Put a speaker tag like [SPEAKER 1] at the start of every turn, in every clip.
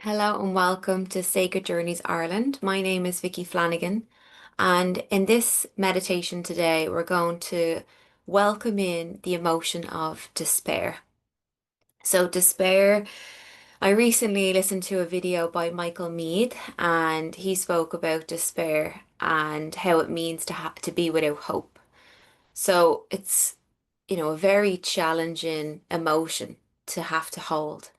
[SPEAKER 1] Hello and welcome to Sacred Journeys Ireland. My name is Vicky Flanagan, and in this meditation today, we're going to welcome in the emotion of despair. So, despair, I recently listened to a video by Michael Meade, and he spoke about despair and how it means to be without hope. So, it's a very challenging emotion to have to hold,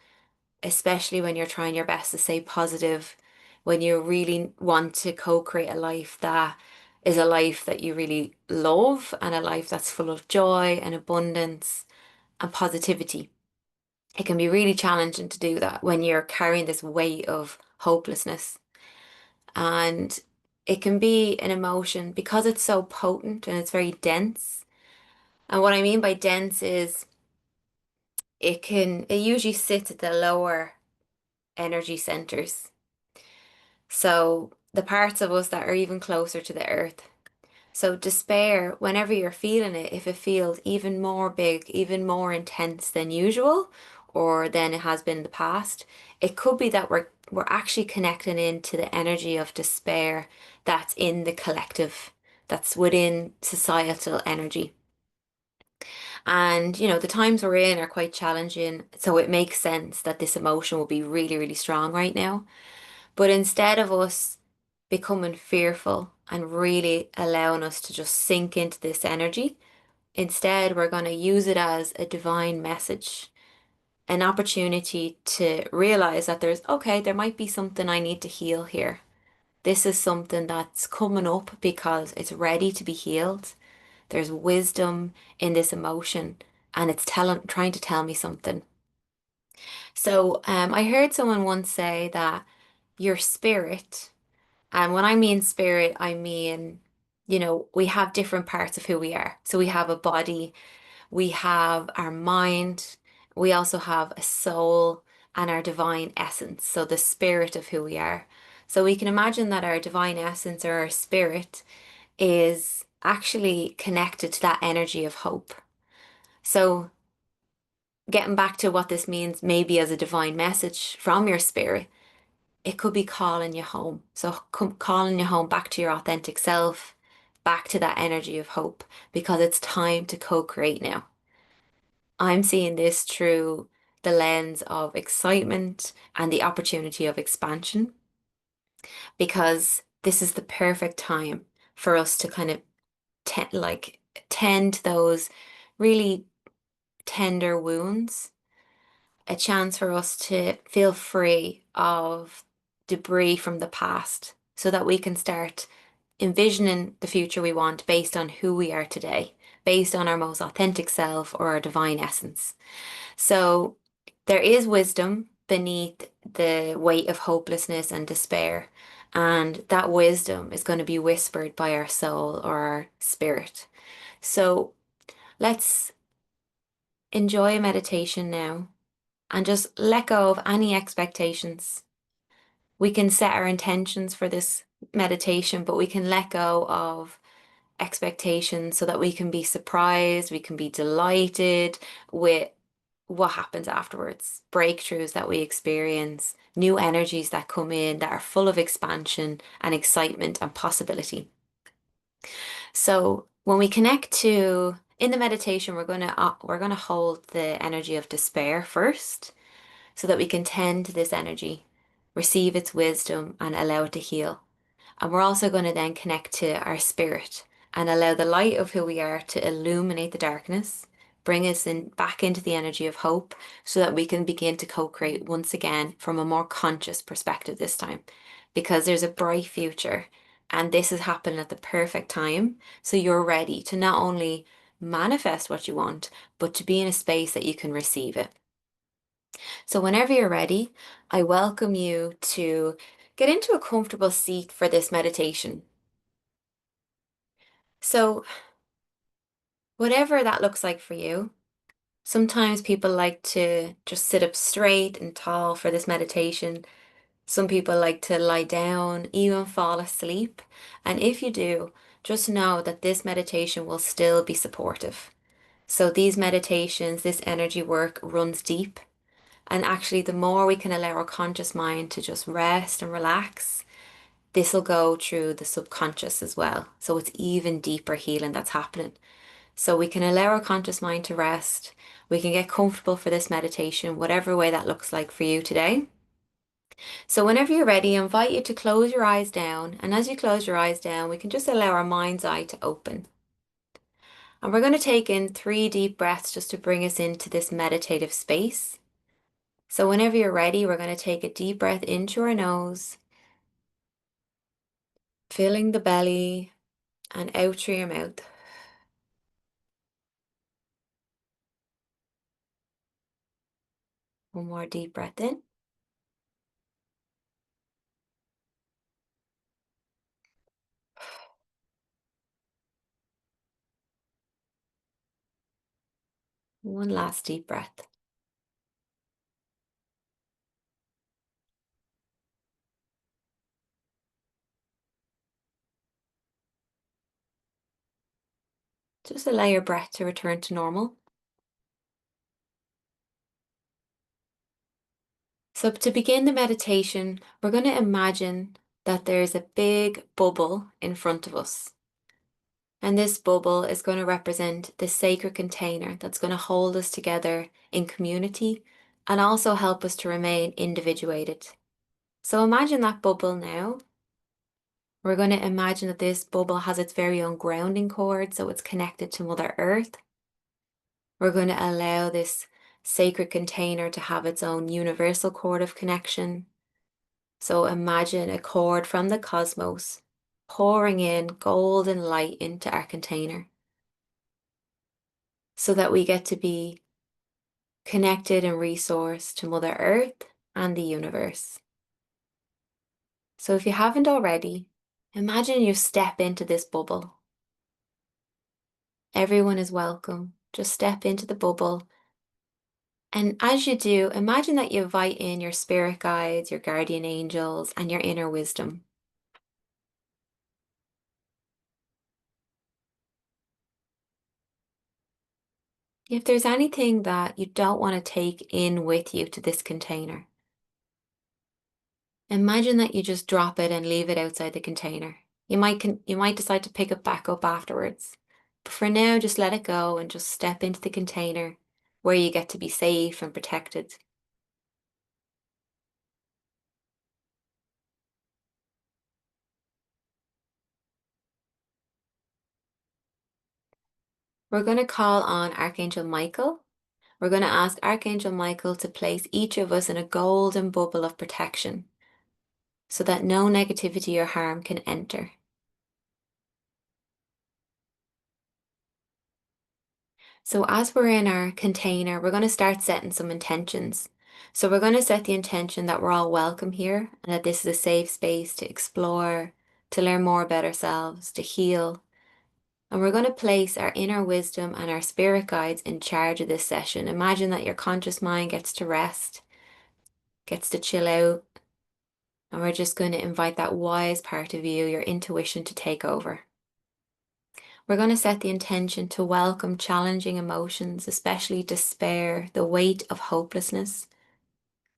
[SPEAKER 1] especially when you're trying your best to stay positive, when you really want to co-create a life that is a life that you really love and a life that's full of joy and abundance and positivity. It can be really challenging to do that when you're carrying this weight of hopelessness. And it can be an emotion because it's so potent and it's very dense. And what I mean by dense is it usually sits at the lower energy centers. So the parts of us that are even closer to the earth. So despair, whenever you're feeling it, if it feels even more big, even more intense than usual, or than it has been in the past, it could be that we're actually connecting into the energy of despair that's in the collective, that's within societal energy. And the times we're in are quite challenging, so it makes sense that this emotion will be really, really strong right now. But instead of us becoming fearful and really allowing us to just sink into this energy, instead we're going to use it as a divine message, an opportunity to realize that there might be something I need to heal here. This is something that's coming up because it's ready to be healed. There's wisdom in this emotion and trying to tell me something. So, I heard someone once say that your spirit, and when I mean spirit, I mean, we have different parts of who we are. So we have a body, we have our mind, we also have a soul and our divine essence. So the spirit of who we are. So we can imagine that our divine essence or our spirit is actually connected to that energy of hope. So getting back to what this means, maybe as a divine message from your spirit, it could be calling you home. So calling you home back to your authentic self, back to that energy of hope, because it's time to co-create now. I'm seeing this through the lens of excitement and the opportunity of expansion, because this is the perfect time for us to kind of tend those really tender wounds, a chance for us to feel free of debris from the past so that we can start envisioning the future we want based on who we are today, based on our most authentic self or our divine essence. So there is wisdom beneath the weight of hopelessness and despair. And that wisdom is going to be whispered by our soul or our spirit. So let's enjoy a meditation now and just let go of any expectations. We can set our intentions for this meditation, but we can let go of expectations so that we can be surprised, we can be delighted with what happens afterwards, breakthroughs that we experience, new energies that come in that are full of expansion and excitement and possibility. So when we connect to in the meditation, we're gonna hold the energy of despair first so that we can tend to this energy, receive its wisdom, and allow it to heal. And we're also going to then connect to our spirit and allow the light of who we are to illuminate the darkness, bring us in back into the energy of hope so that we can begin to co-create once again from a more conscious perspective this time. Because there's a bright future and this is happening at the perfect time. So you're ready to not only manifest what you want, but to be in a space that you can receive it. So whenever you're ready, I welcome you to get into a comfortable seat for this meditation. So whatever that looks like for you, sometimes people like to just sit up straight and tall for this meditation. Some people like to lie down, even fall asleep. And if you do, just know that this meditation will still be supportive. So these meditations, this energy work runs deep. And actually, the more we can allow our conscious mind to just rest and relax, this will go through the subconscious as well. So it's even deeper healing that's happening. So we can allow our conscious mind to rest. We can get comfortable for this meditation, whatever way that looks like for you today. So whenever you're ready, I invite you to close your eyes down. And as you close your eyes down, we can just allow our mind's eye to open. And we're going to take in 3 deep breaths just to bring us into this meditative space. So whenever you're ready, we're going to take a deep breath into our nose, filling the belly and out through your mouth. One more deep breath in. One last deep breath. Just allow your breath to return to normal. So to begin the meditation, we're going to imagine that there's a big bubble in front of us. And this bubble is going to represent the sacred container that's going to hold us together in community and also help us to remain individuated. So imagine that bubble now. We're going to imagine that this bubble has its very own grounding cord, so it's connected to Mother Earth. We're going to allow this sacred container to have its own universal cord of connection. So imagine a cord from the cosmos pouring in golden light into our container so that we get to be connected and resourced to Mother Earth and the universe. So if you haven't already, imagine you step into this bubble. Everyone is welcome. Just step into the bubble. And as you do, imagine that you invite in your spirit guides, your guardian angels, and your inner wisdom. If there's anything that you don't want to take in with you to this container, imagine that you just drop it and leave it outside the container. You might decide to pick it back up afterwards. But for now, just let it go and just step into the container where you get to be safe and protected. We're going to call on Archangel Michael. We're going to ask Archangel Michael to place each of us in a golden bubble of protection so that no negativity or harm can enter. So as we're in our container, we're going to start setting some intentions. So we're going to set the intention that we're all welcome here and that this is a safe space to explore, to learn more about ourselves, to heal. And we're going to place our inner wisdom and our spirit guides in charge of this session. Imagine that your conscious mind gets to rest, gets to chill out. And we're just going to invite that wise part of you, your intuition, to take over. We're going to set the intention to welcome challenging emotions, especially despair, the weight of hopelessness,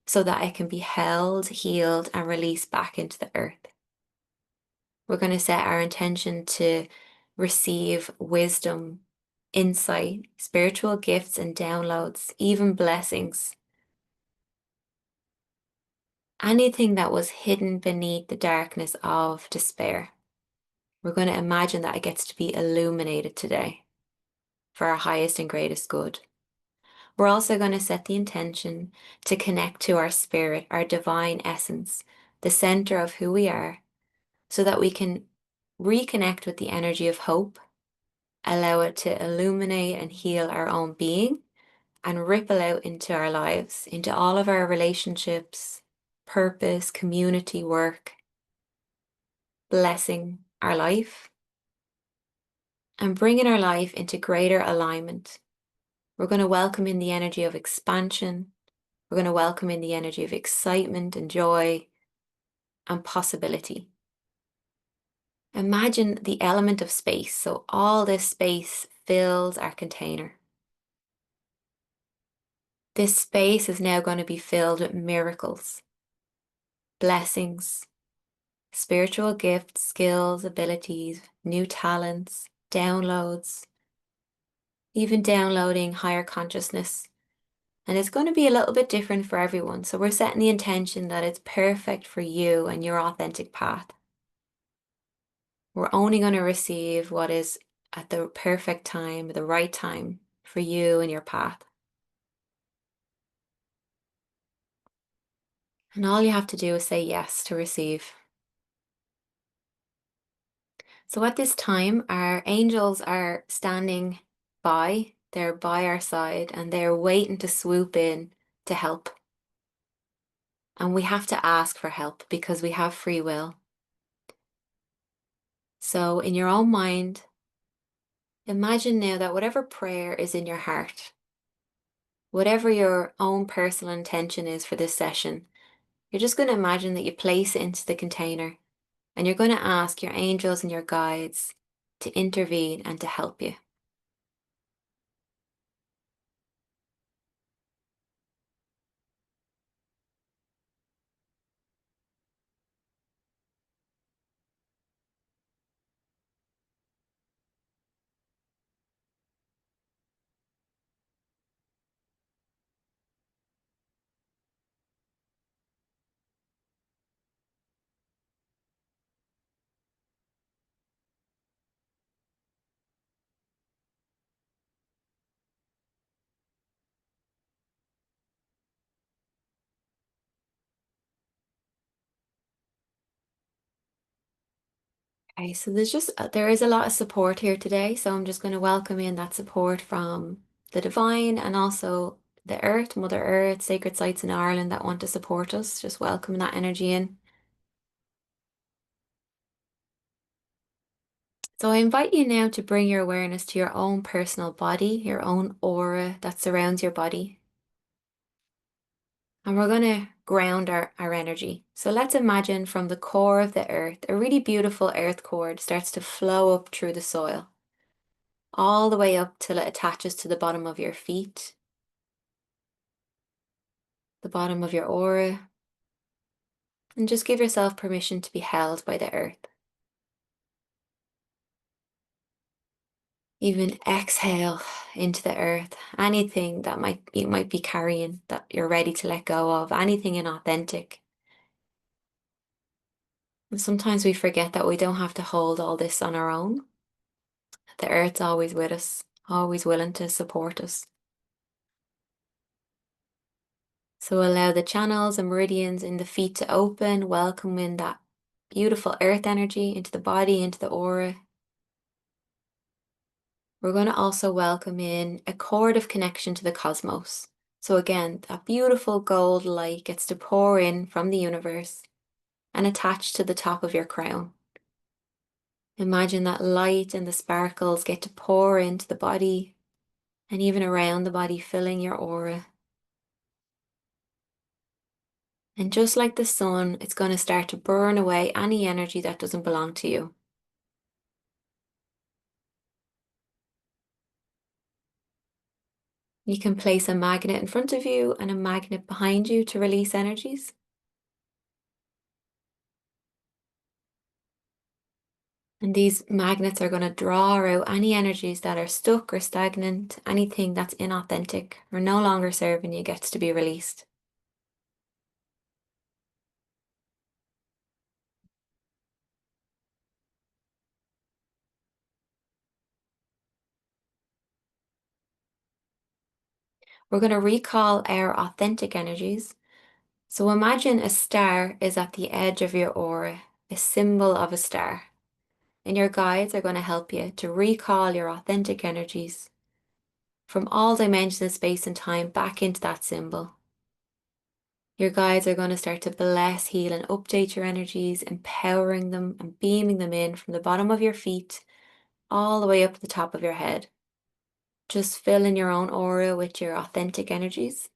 [SPEAKER 1] so that it can be held, healed, and released back into the earth. We're going to set our intention to receive wisdom, insight, spiritual gifts and downloads, even blessings. Anything that was hidden beneath the darkness of despair. We're going to imagine that it gets to be illuminated today for our highest and greatest good. We're also going to set the intention to connect to our spirit, our divine essence, the center of who we are, so that we can reconnect with the energy of hope, allow it to illuminate and heal our own being, and ripple out into our lives, into all of our relationships, purpose, community, work, blessing our life, and bringing our life into greater alignment. We're going to welcome in the energy of expansion. We're going to welcome in the energy of excitement and joy and possibility. Imagine the element of space. So all this space fills our container. This space is now going to be filled with miracles, blessings, spiritual gifts, skills, abilities, new talents, downloads, even downloading higher consciousness. And it's going to be a little bit different for everyone. So we're setting the intention that it's perfect for you and your authentic path. We're only going to receive what is at the perfect time, the right time for you and your path. And all you have to do is say yes to receive. So at this time, our angels are standing by, they're by our side, and they're waiting to swoop in to help. And we have to ask for help because we have free will. So in your own mind, imagine now that whatever prayer is in your heart, whatever your own personal intention is for this session, you're just going to imagine that you place it into the container and you're going to ask your angels and your guides to intervene and to help you. Okay, so there is a lot of support here today. So I'm just going to welcome in that support from the divine and also the earth, Mother Earth, sacred sites in Ireland that want to support us. Just welcome that energy in. So I invite you now to bring your awareness to your own personal body, your own aura that surrounds your body. And we're going to ground our energy. So let's imagine from the core of the earth, a really beautiful earth cord starts to flow up through the soil, all the way up till it attaches to the bottom of your feet, the bottom of your aura, and just give yourself permission to be held by the earth. Even exhale into the earth, anything that you might be carrying that you're ready to let go of, anything inauthentic. And sometimes we forget that we don't have to hold all this on our own. The earth's always with us, always willing to support us. So allow the channels and meridians in the feet to open, welcome in that beautiful earth energy into the body, into the aura. We're going to also welcome in a cord of connection to the cosmos. So again, that beautiful gold light gets to pour in from the universe and attach to the top of your crown. Imagine that light and the sparkles get to pour into the body and even around the body, filling your aura. And just like the sun, it's going to start to burn away any energy that doesn't belong to you. You can place a magnet in front of you and a magnet behind you to release energies. And these magnets are going to draw out any energies that are stuck or stagnant, anything that's inauthentic or no longer serving you gets to be released. We're going to recall our authentic energies. So imagine a star is at the edge of your aura, a symbol of a star. And your guides are going to help you to recall your authentic energies from all dimensions of space and time back into that symbol. Your guides are going to start to bless, heal, and update your energies, empowering them and beaming them in from the bottom of your feet all the way up to the top of your head. Just filling your own aura with your authentic energies.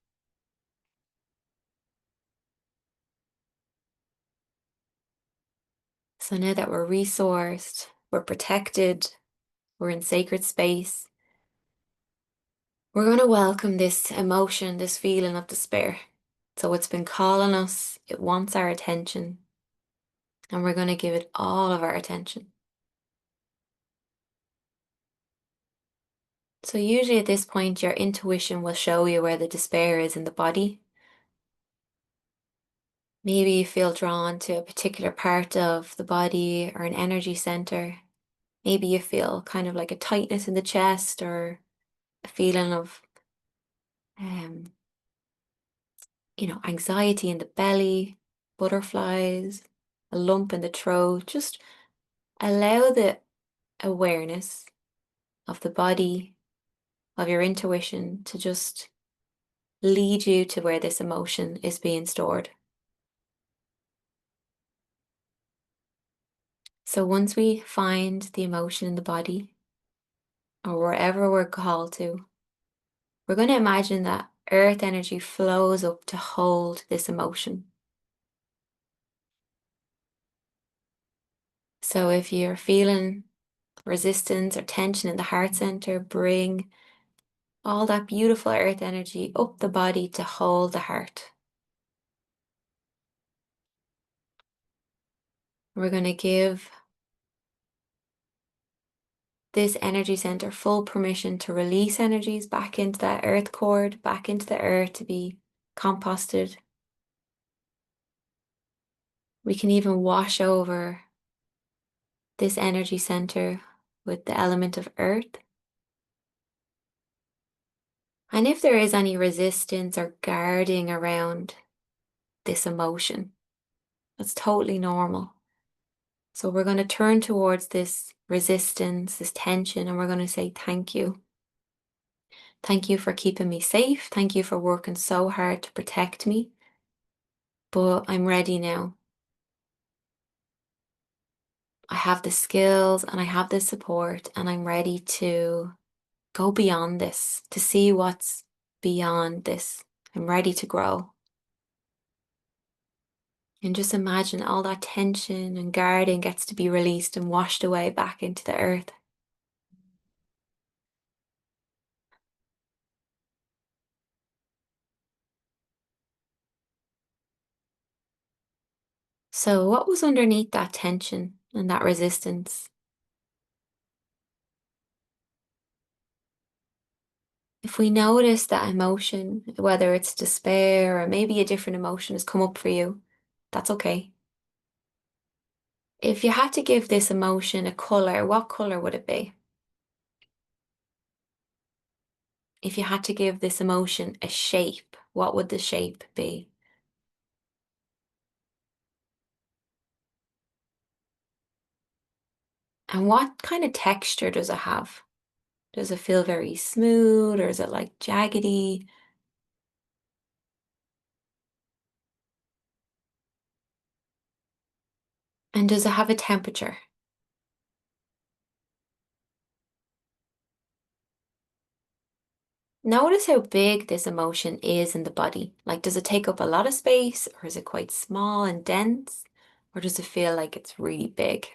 [SPEAKER 1] So now that we're resourced, we're protected, we're in sacred space, We're going to welcome this emotion, this feeling of despair. So it's been calling us, it wants our attention, and we're going to give it all of our attention. So usually at this point, your intuition will show you where the despair is in the body. Maybe you feel drawn to a particular part of the body or an energy center. Maybe you feel kind of like a tightness in the chest or a feeling of, um, anxiety in the belly, butterflies, a lump in the throat. Just allow the awareness of the body, of your intuition to just lead you to where this emotion is being stored. So once we find the emotion in the body or wherever we're called to, we're going to imagine that earth energy flows up to hold this emotion. So if you're feeling resistance or tension in the heart center, bring all that beautiful earth energy up the body to hold the heart. We're going to give this energy center full permission to release energies back into that earth cord, back into the earth to be composted. We can even wash over this energy center with the element of earth. And if there is any resistance or guarding around this emotion, that's totally normal. So we're going to turn towards this resistance, this tension, and we're going to say thank you. Thank you for keeping me safe. Thank you for working so hard to protect me. But I'm ready now. I have the skills and I have the support, and I'm ready to go beyond this, to see what's beyond this. I'm ready to grow. And just imagine all that tension and guarding gets to be released and washed away back into the earth. So, what was underneath that tension and that resistance? If we notice that emotion, whether it's despair or maybe a different emotion has come up for you, that's okay. If you had to give this emotion a color, what color would it be? If you had to give this emotion a shape, what would the shape be? And what kind of texture does it have? Does it feel very smooth or is it like jaggedy? And does it have a temperature? Notice how big this emotion is in the body. Like, does it take up a lot of space or is it quite small and dense? Or does it feel like it's really big?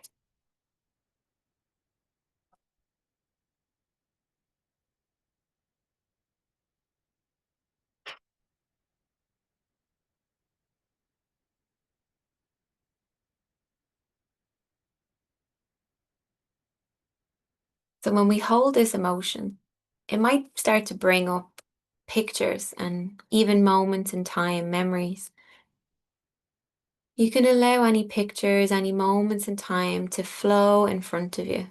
[SPEAKER 1] So when we hold this emotion, it might start to bring up pictures and even moments in time, memories. You can allow any pictures, any moments in time to flow in front of you.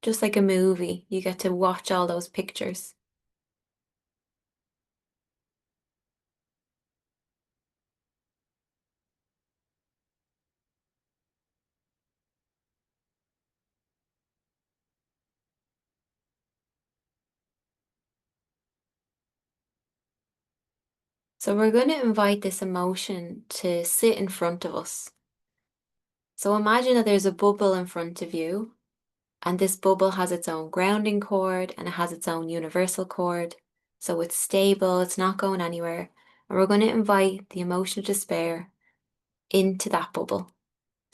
[SPEAKER 1] Just like a movie, you get to watch all those pictures. So we're going to invite this emotion to sit in front of us. So imagine that there's a bubble in front of you, and this bubble has its own grounding cord and it has its own universal cord. So it's stable, it's not going anywhere. And we're going to invite the emotion of despair into that bubble.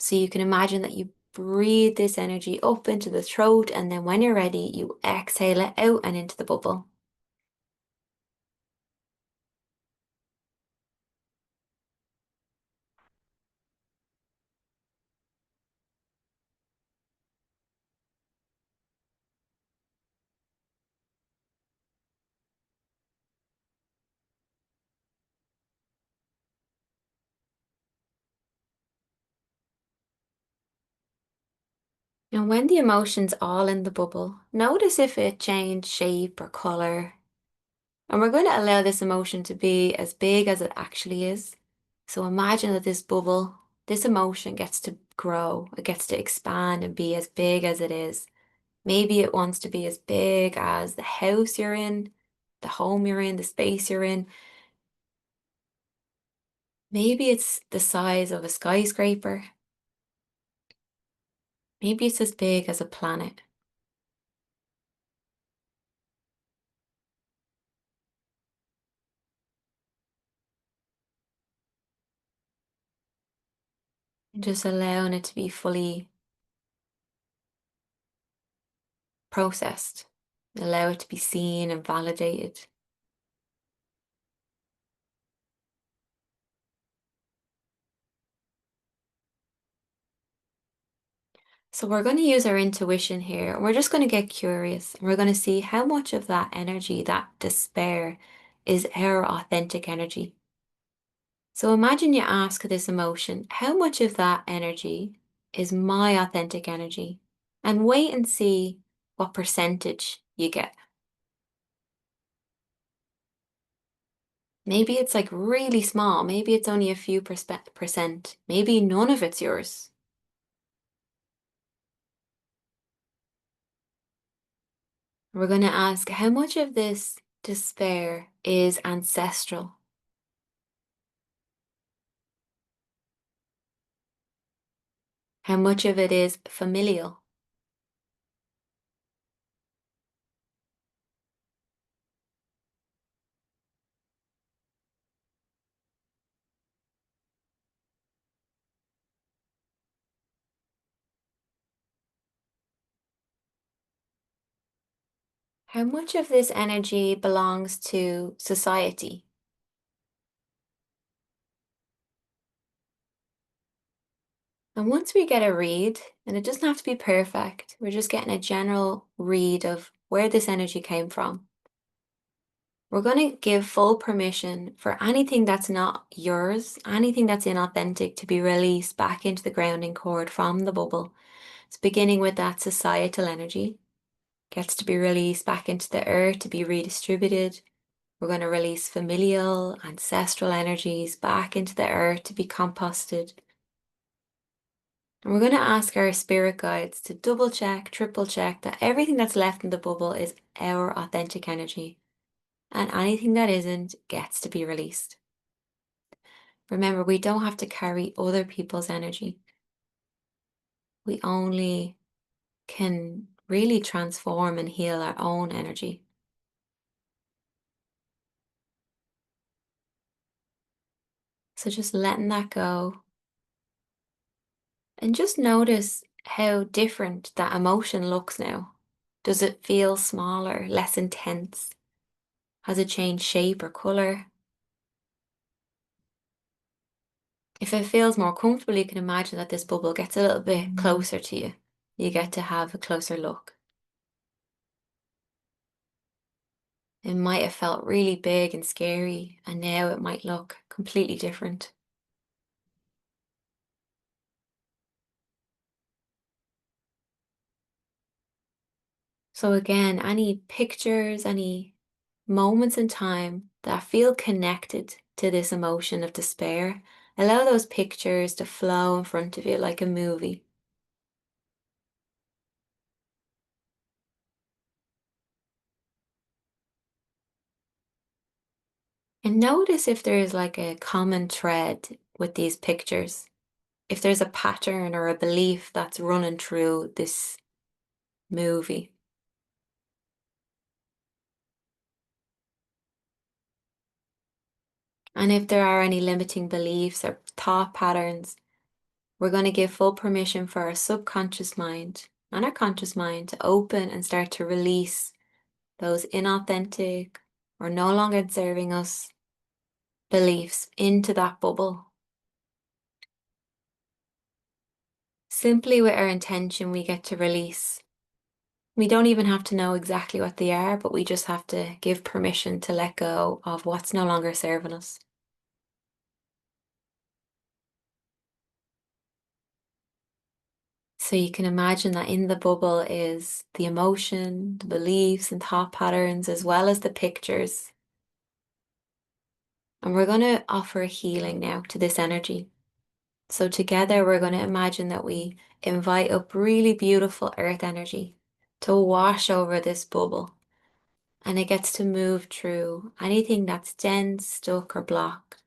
[SPEAKER 1] So you can imagine that you breathe this energy up into the throat, and then when you're ready, you exhale it out and into the bubble. And when the emotion's all in the bubble, notice if it changed shape or color. And we're going to allow this emotion to be as big as it actually is. So imagine that this bubble, this emotion gets to grow, it gets to expand and be as big as it is. Maybe it wants to be as big as the house you're in, the home you're in, the space you're in. Maybe it's the size of a skyscraper. Maybe it's as big as a planet. And just allowing it to be fully processed. Allow it to be seen and validated. So we're going to use our intuition here. And we're just going to get curious. And we're going to see how much of that energy, that despair, is our authentic energy. So imagine you ask this emotion, how much of that energy is my authentic energy? And wait and see what percentage you get. Maybe it's like really small. Maybe it's only a few percent. Maybe none of it's yours. We're going to ask how much of this despair is ancestral? How much of it is familial? How much of this energy belongs to society? And once we get a read, and it doesn't have to be perfect, we're just getting a general read of where this energy came from. We're going to give full permission for anything that's not yours, anything that's inauthentic to be released back into the grounding cord from the bubble. It's beginning with that societal energy, gets to be released back into the earth to be redistributed. We're going to release familial, ancestral energies back into the earth to be composted. And we're going to ask our spirit guides to double check, triple check that everything that's left in the bubble is our authentic energy. And anything that isn't gets to be released. Remember, we don't have to carry other people's energy. We only can really transform and heal our own energy. So just letting that go. And just notice how different that emotion looks now. Does it feel smaller, less intense? Has it changed shape or color? If it feels more comfortable, you can imagine that this bubble gets a little bit closer to you. You get to have a closer look. It might have felt really big and scary, and now it might look completely different. So again, any pictures, any moments in time that feel connected to this emotion of despair, allow those pictures to flow in front of you like a movie. And notice if there's like a common thread with these pictures. If there's a pattern or a belief that's running through this movie. And if there are any limiting beliefs or thought patterns, we're going to give full permission for our subconscious mind and our conscious mind to open and start to release those inauthentic or no longer serving us beliefs into that bubble. Simply with our intention, we get to release. We don't even have to know exactly what they are, but we just have to give permission to let go of what's no longer serving us. So you can imagine that in the bubble is the emotion, the beliefs and thought patterns, as well as the pictures. And we're going to offer a healing now to this energy. So together we're going to imagine that we invite up really beautiful earth energy to wash over this bubble. And it gets to move through anything that's dense, stuck, or blocked,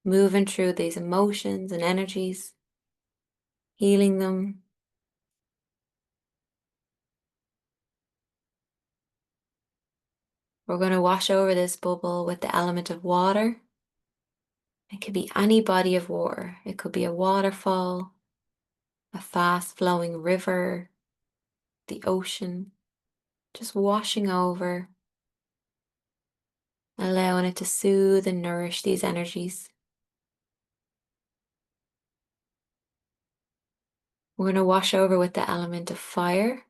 [SPEAKER 1] moving through these emotions and energies, healing them. We're going to wash over this bubble with the element of water. It could be any body of water. It could be a waterfall, a fast flowing river, the ocean, just washing over, allowing it to soothe and nourish these energies. We're going to wash over with the element of fire.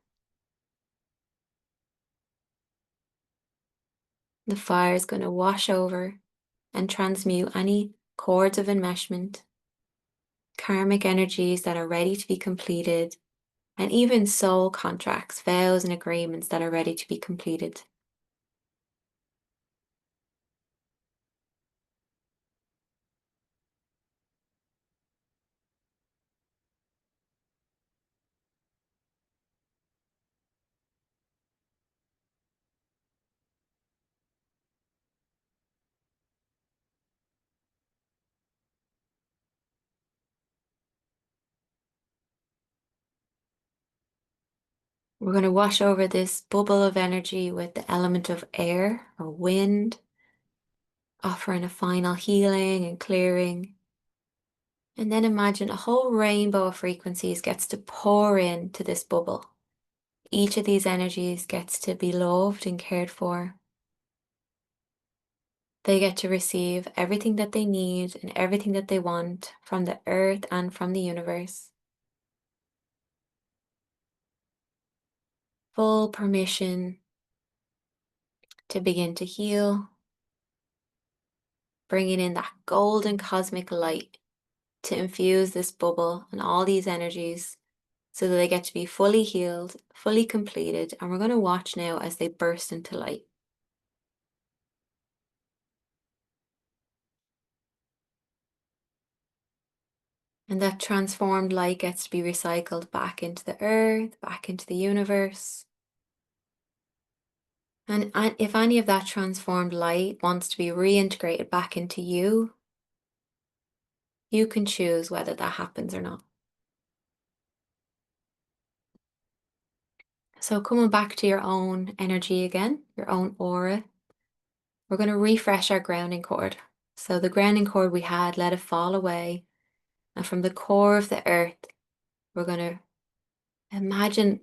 [SPEAKER 1] The fire is going to wash over and transmute any cords of enmeshment, karmic energies that are ready to be completed, and even soul contracts, vows, and agreements that are ready to be completed. We're going to wash over this bubble of energy with the element of air or wind, offering a final healing and clearing. And then imagine a whole rainbow of frequencies gets to pour into this bubble. Each of these energies gets to be loved and cared for. They get to receive everything that they need and everything that they want from the earth and from the universe. Full permission to begin to heal, bringing in that golden cosmic light to infuse this bubble and all these energies so that they get to be fully healed, fully completed. And we're going to watch now as they burst into light. And that transformed light gets to be recycled back into the earth, back into the universe. And if any of that transformed light wants to be reintegrated back into you, you can choose whether that happens or not. So coming back to your own energy again, your own aura, we're going to refresh our grounding cord. So the grounding cord we had, let it fall away. And from the core of the earth, we're going to imagine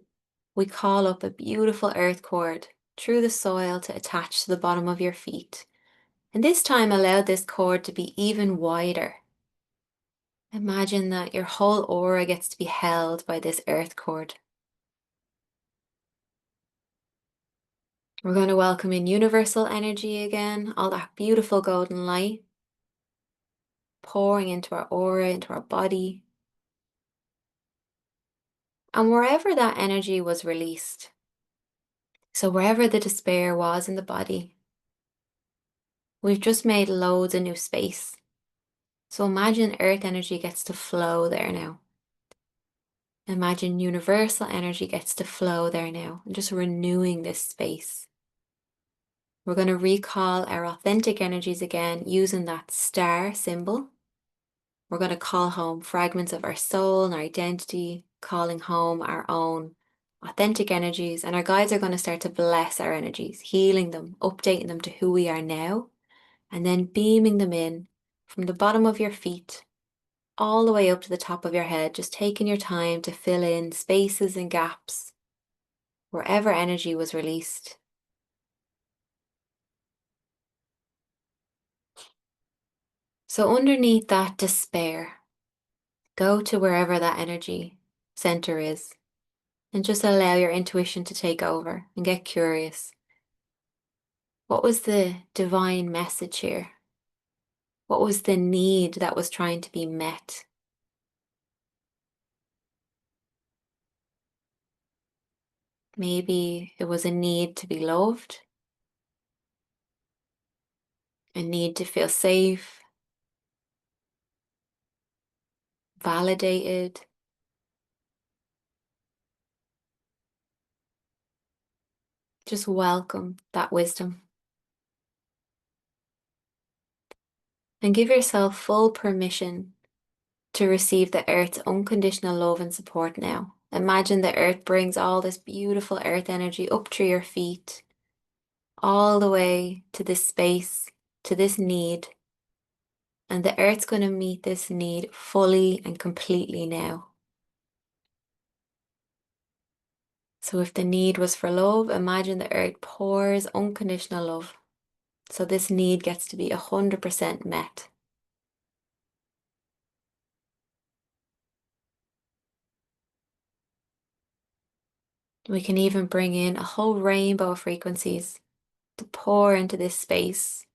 [SPEAKER 1] we call up a beautiful earth cord through the soil to attach to the bottom of your feet. And this time allow this cord to be even wider. Imagine that your whole aura gets to be held by this earth cord. We're going to welcome in universal energy again, all that beautiful golden light pouring into our aura, into our body. And wherever that energy was released, so wherever the despair was in the body, we've just made loads of new space. So imagine earth energy gets to flow there now. Imagine universal energy gets to flow there now, and just renewing this space. We're going to recall our authentic energies again using that star symbol. We're going to call home fragments of our soul and our identity, calling home our own authentic energies. And our guides are going to start to bless our energies, healing them, updating them to who we are now, and then beaming them in from the bottom of your feet all the way up to the top of your head, just taking your time to fill in spaces and gaps wherever energy was released. So underneath that despair, go to wherever that energy center is and just allow your intuition to take over and get curious. What was the divine message here? What was the need that was trying to be met? Maybe it was a need to be loved, a need to feel safe, validated. Just welcome that wisdom and give yourself full permission to receive the earth's unconditional love and support now. Imagine the earth brings all this beautiful earth energy up through your feet, all the way to this space, to this need. And the earth's going to meet this need fully and completely now. So if the need was for love, imagine the earth pours unconditional love. So this need gets to be 100% met. We can even bring in a whole rainbow of frequencies to pour into this space,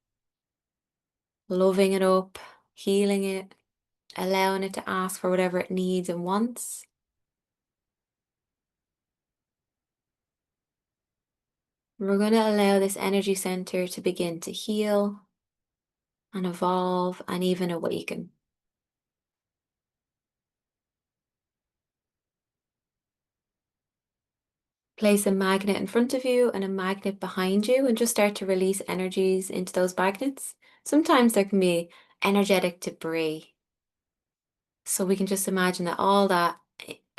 [SPEAKER 1] loving it up, healing it, allowing it to ask for whatever it needs and wants. We're going to allow this energy center to begin to heal and evolve and even awaken. Place a magnet in front of you and a magnet behind you and just start to release energies into those magnets. Sometimes there can be energetic debris. So we can just imagine that all that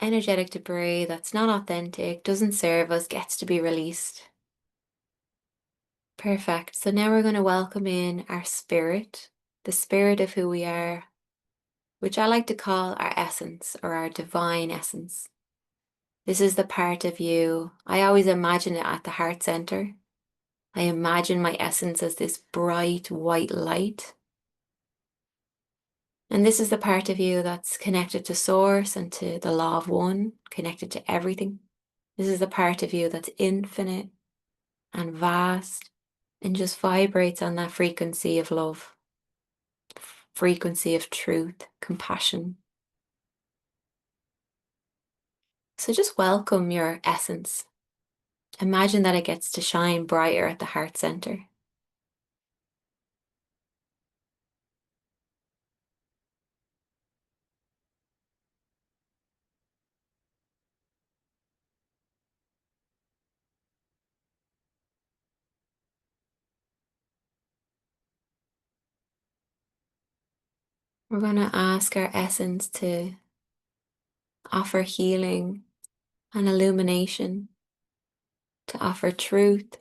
[SPEAKER 1] energetic debris that's not authentic, doesn't serve us, gets to be released. Perfect. So now we're going to welcome in our spirit, the spirit of who we are, which I like to call our essence or our divine essence. This is the part of you. I always imagine it at the heart center. I imagine my essence as this bright white light. And this is the part of you that's connected to source and to the law of one, connected to everything. This is the part of you that's infinite and vast and just vibrates on that frequency of love, frequency of truth, compassion. So just welcome your essence. Imagine that it gets to shine brighter at the heart center. We're going to ask our essence to offer healing and illumination, to offer truth,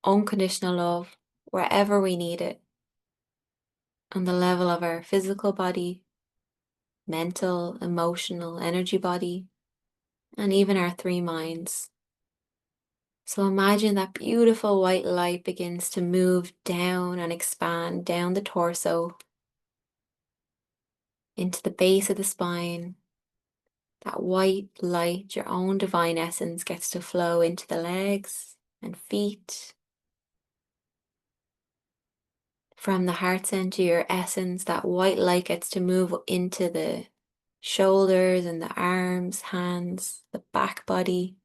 [SPEAKER 1] unconditional love, wherever we need it, on the level of our physical body, mental, emotional, energy body, and even our three minds. So imagine that beautiful white light begins to move down and expand down the torso, into the base of the spine. That white light, your own divine essence, gets to flow into the legs and feet. From the heart center, your essence, that white light gets to move into the shoulders and the arms, hands, the back body.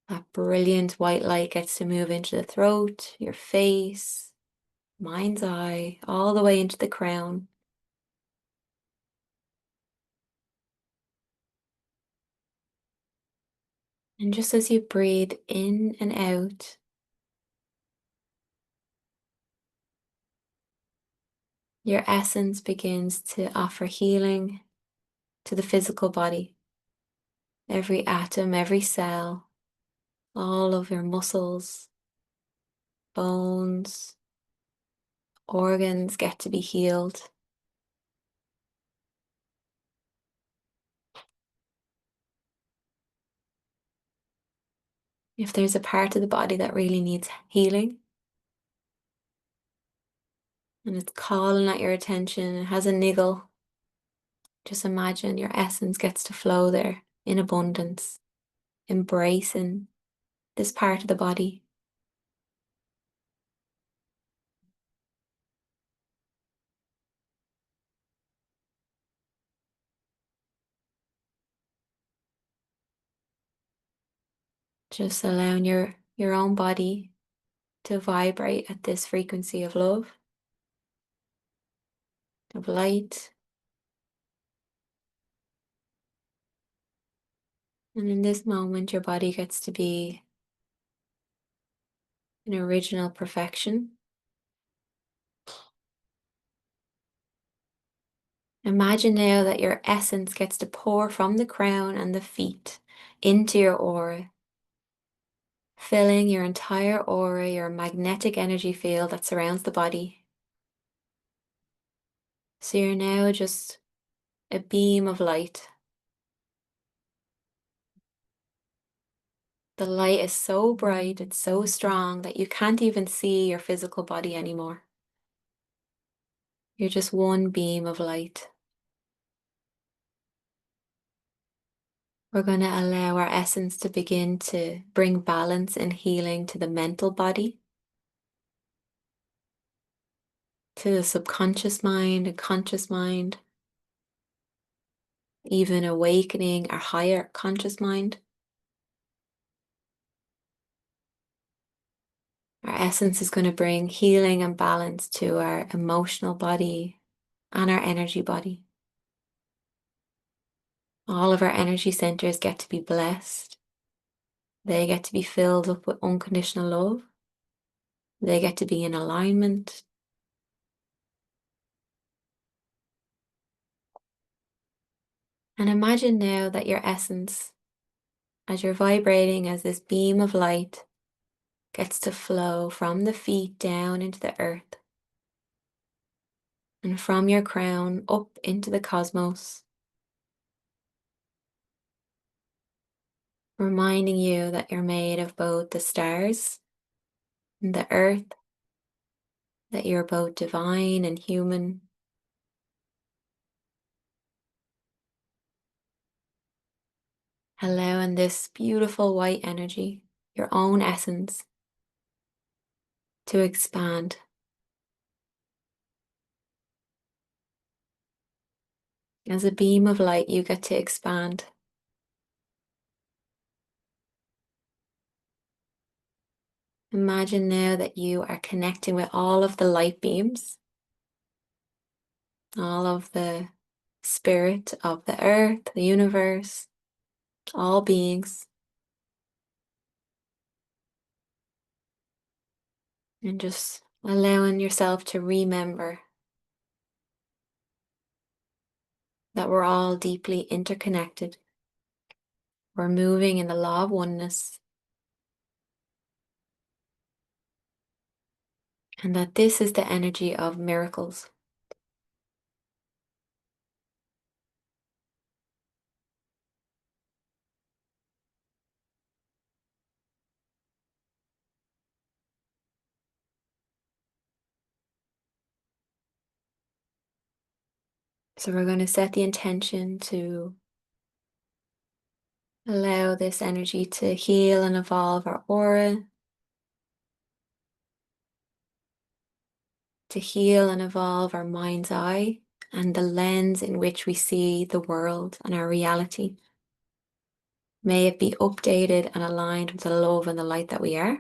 [SPEAKER 1] That brilliant white light gets to move into the throat, your face, mind's eye, all the way into the crown. And just as you breathe in and out, your essence begins to offer healing to the physical body. Every atom, every cell, all of your muscles, bones, organs get to be healed. If there's a part of the body that really needs healing and it's calling at your attention, it has a niggle, just imagine your essence gets to flow there in abundance, embracing this part of the body. Just allowing your own body to vibrate at this frequency of love, of light. And in this moment, your body gets to be an original perfection. Imagine now that your essence gets to pour from the crown and the feet into your aura, filling your entire aura, your magnetic energy field that surrounds the body. So you're now just a beam of light. The light is so bright, it's so strong that you can't even see your physical body anymore. You're just one beam of light. We're going to allow our essence to begin to bring balance and healing to the mental body, to the subconscious mind and conscious mind, even awakening our higher conscious mind. Our essence is going to bring healing and balance to our emotional body and our energy body. All of our energy centers get to be blessed. They get to be filled up with unconditional love. They get to be in alignment. And imagine now that your essence, as you're vibrating as this beam of light, gets to flow from the feet down into the earth and from your crown up into the cosmos, reminding you that you're made of both the stars and the earth, that you're both divine and human. Allowing this beautiful white energy, your own essence, to expand. As a beam of light, you get to expand. Imagine now that you are connecting with all of the light beams, all of the spirit of the earth, the universe, all beings, and just allowing yourself to remember that we're all deeply interconnected. We're moving in the law of oneness, and that this is the energy of miracles. So we're going to set the intention to allow this energy to heal and evolve our aura, to heal and evolve our mind's eye and the lens in which we see the world and our reality. May it be updated and aligned with the love and the light that we are.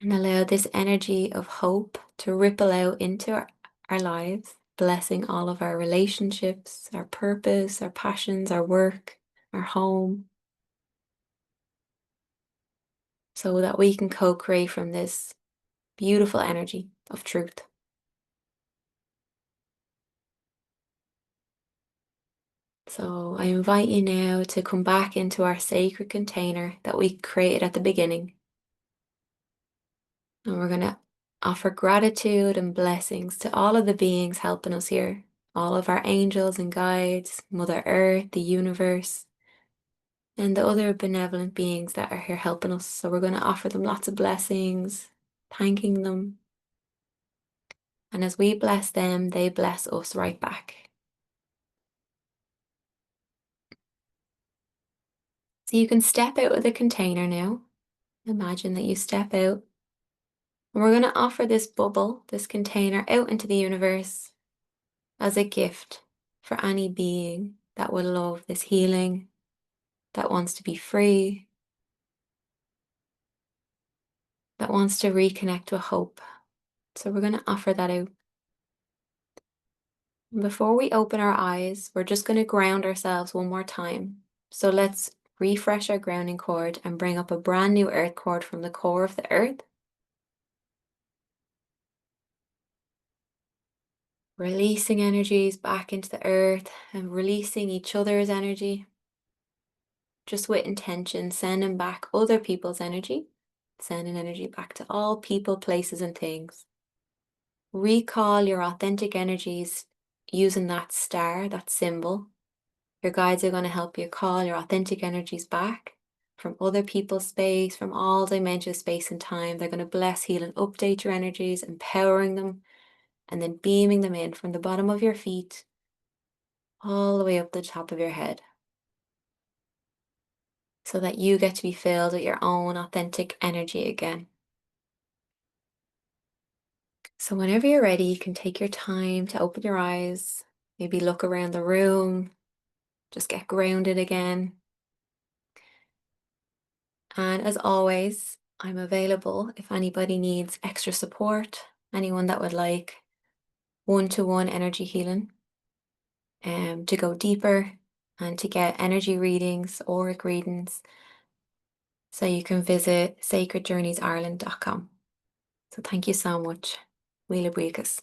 [SPEAKER 1] And allow this energy of hope to ripple out into our lives, blessing all of our relationships, our purpose, our passions, our work, our home, so that we can co-create from this beautiful energy of truth. So I invite you now to come back into our sacred container that we created at the beginning. And we're going to offer gratitude and blessings to all of the beings helping us here, all of our angels and guides, Mother Earth, the universe, and the other benevolent beings that are here helping us. So we're going to offer them lots of blessings, thanking them. And as we bless them, they bless us right back. So you can step out of the container now. Imagine that you step out And we're going to offer this bubble, this container, out into the universe as a gift for any being that would love this healing, that wants to be free, that wants to reconnect with hope. So we're going to offer that out. And before we open our eyes, we're just going to ground ourselves one more time. So let's refresh our grounding cord and bring up a brand new earth cord from the core of the earth. Releasing energies back into the earth and releasing each other's energy. Just with intention, sending back other people's energy, sending energy back to all people, places, and things. Recall your authentic energies using that star, that symbol. Your guides are going to help you call your authentic energies back from other people's space, from all dimensions, space and time. They're going to bless, heal, and update your energies, empowering them, and then beaming them in from the bottom of your feet all the way up the top of your head, so that you get to be filled with your own authentic energy again. So whenever you're ready, you can take your time to open your eyes, maybe look around the room, just get grounded again. And as always, I'm available if anybody needs extra support, anyone that would like one-to-one energy healing, to go deeper and to get energy readings, auric readings. So you can visit sacredjourneysireland.com. So thank you so much. Mille buíochas.